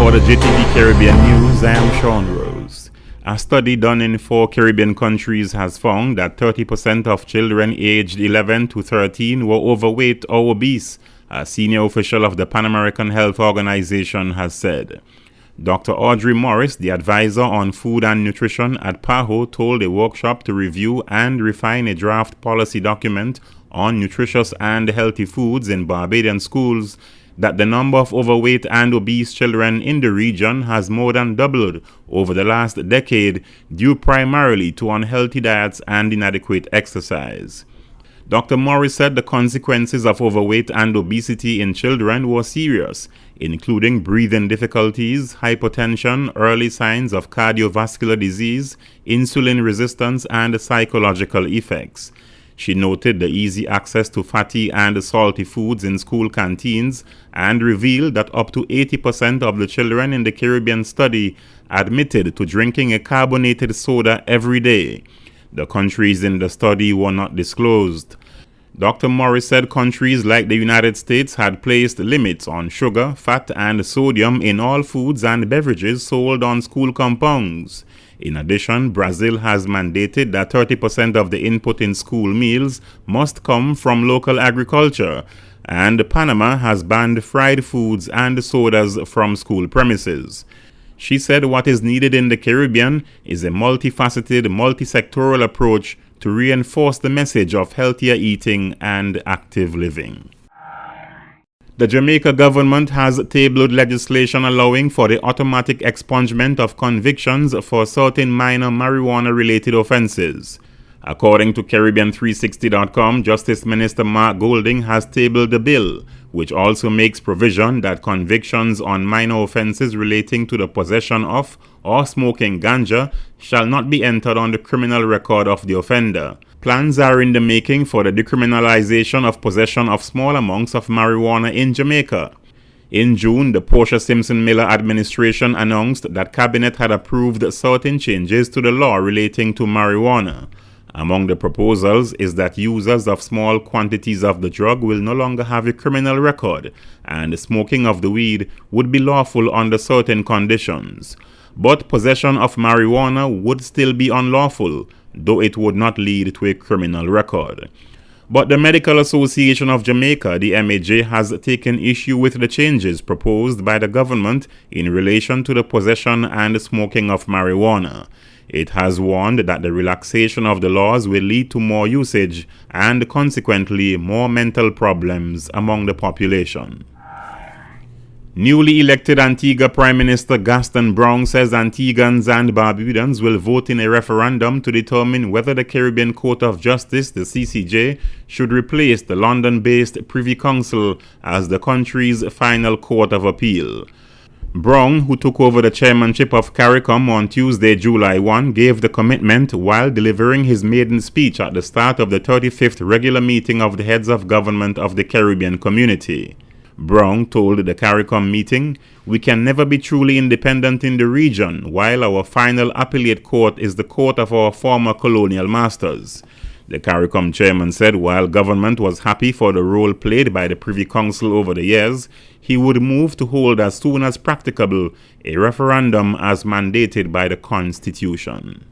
For the JTV Caribbean News, I am Sean Rose. A study done in 4 Caribbean countries has found that 30% of children aged 11 to 13 were overweight or obese, a senior official of the Pan American Health Organization has said. Dr. Audrey Morris, the advisor on food and nutrition at PAHO, told a workshop to review and refine a draft policy document on nutritious and healthy foods in Barbadian schools that the number of overweight and obese children in the region has more than doubled over the last decade, due primarily to unhealthy diets and inadequate exercise. Dr. Morris said the consequences of overweight and obesity in children were serious, including breathing difficulties, hypertension, early signs of cardiovascular disease, insulin resistance, and psychological effects. She noted the easy access to fatty and salty foods in school canteens and revealed that up to 80% of the children in the Caribbean study admitted to drinking a carbonated soda every day. The countries in the study were not disclosed. Dr. Morris said countries like the United States had placed limits on sugar, fat, and sodium in all foods and beverages sold on school compounds. In addition, Brazil has mandated that 30% of the input in school meals must come from local agriculture, and Panama has banned fried foods and sodas from school premises. She said what is needed in the Caribbean is a multifaceted, multi-sectoral approach to reinforce the message of healthier eating and active living. The Jamaica government has tabled legislation allowing for the automatic expungement of convictions for certain minor marijuana-related offenses. According to Caribbean360.com, Justice Minister Mark Golding has tabled the bill, which also makes provision that convictions on minor offenses relating to the possession of or smoking ganja shall not be entered on the criminal record of the offender. Plans are in the making for the decriminalization of possession of small amounts of marijuana in Jamaica. In June, the Portia Simpson Miller administration announced that Cabinet had approved certain changes to the law relating to marijuana. Among the proposals is that users of small quantities of the drug will no longer have a criminal record, and smoking of the weed would be lawful under certain conditions. But possession of marijuana would still be unlawful, though it would not lead to a criminal record. But the Medical Association of Jamaica, the MAJ, has taken issue with the changes proposed by the government in relation to the possession and smoking of marijuana. It has warned that the relaxation of the laws will lead to more usage and consequently more mental problems among the population. Newly elected Antigua Prime Minister Gaston Browne says Antiguans and Barbudans will vote in a referendum to determine whether the Caribbean Court of Justice, the CCJ, should replace the London-based Privy Council as the country's final court of appeal. Browne, who took over the chairmanship of CARICOM on Tuesday, July 1, gave the commitment while delivering his maiden speech at the start of the 35th regular meeting of the heads of government of the Caribbean community. Browne told the CARICOM meeting, "We can never be truly independent in the region while our final appellate court is the court of our former colonial masters." The CARICOM chairman said while government was happy for the role played by the Privy Council over the years, he would move to hold as soon as practicable a referendum as mandated by the Constitution.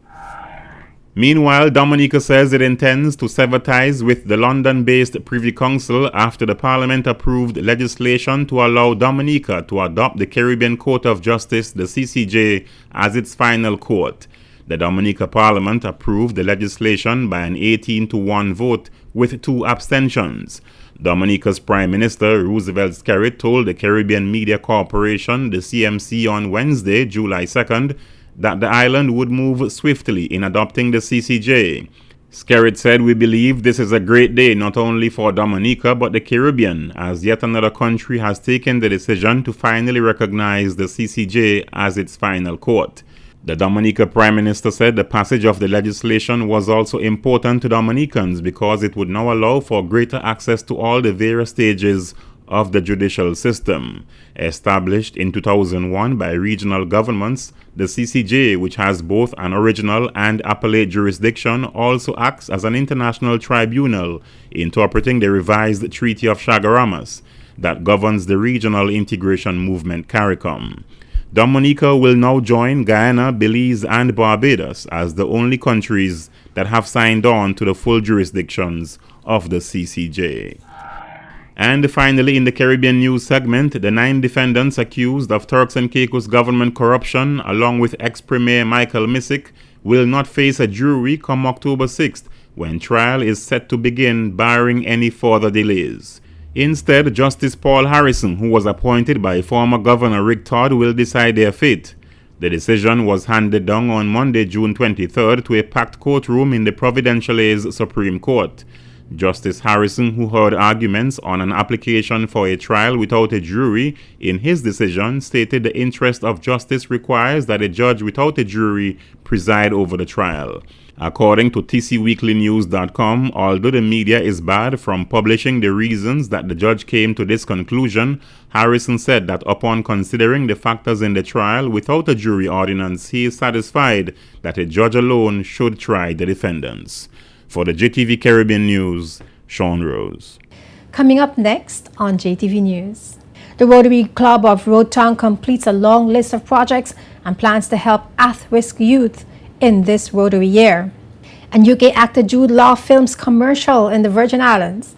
Meanwhile, Dominica says it intends to sever ties with the London-based Privy Council after the Parliament approved legislation to allow Dominica to adopt the Caribbean Court of Justice, the CCJ, as its final court. The Dominica Parliament approved the legislation by an 18-1 vote with 2 abstentions. Dominica's Prime Minister Roosevelt Skerrit told the Caribbean Media Corporation, the CMC, on Wednesday, July 2nd, that the island would move swiftly in adopting the CCJ. Skerrit said, "We believe this is a great day not only for Dominica but the Caribbean, as yet another country has taken the decision to finally recognize the CCJ as its final court." The Dominica Prime Minister said the passage of the legislation was also important to Dominicans because it would now allow for greater access to all the various stages of the judicial system. Established in 2001 by regional governments, the CCJ, which has both an original and appellate jurisdiction, also acts as an international tribunal interpreting the revised Treaty of Chaguaramas that governs the regional integration movement CARICOM. Dominica will now join Guyana, Belize, and Barbados as the only countries that have signed on to the full jurisdictions of the CCJ. And finally, in the Caribbean news segment, the 9 defendants accused of Turks and Caicos government corruption, along with ex-Premier Michael Missick, will not face a jury come October 6th, when trial is set to begin, barring any further delays. Instead, Justice Paul Harrison, who was appointed by former Governor Rick Todd, will decide their fate. The decision was handed down on Monday, June 23rd, to a packed courtroom in the Providenciales Supreme Court. Justice Harrison, who heard arguments on an application for a trial without a jury, in his decision stated the interest of justice requires that a judge without a jury preside over the trial. According to TCWeeklyNews.com, although the media is barred from publishing the reasons that the judge came to this conclusion, Harrison said that upon considering the factors in the trial without a jury ordinance, he is satisfied that a judge alone should try the defendants. For the JTV Caribbean News, Sean Rose. Coming up next on JTV News. The Rotary Club of Roadtown completes a long list of projects and plans to help at-risk youth in this Rotary year. And UK actor Jude Law films commercial in the Virgin Islands.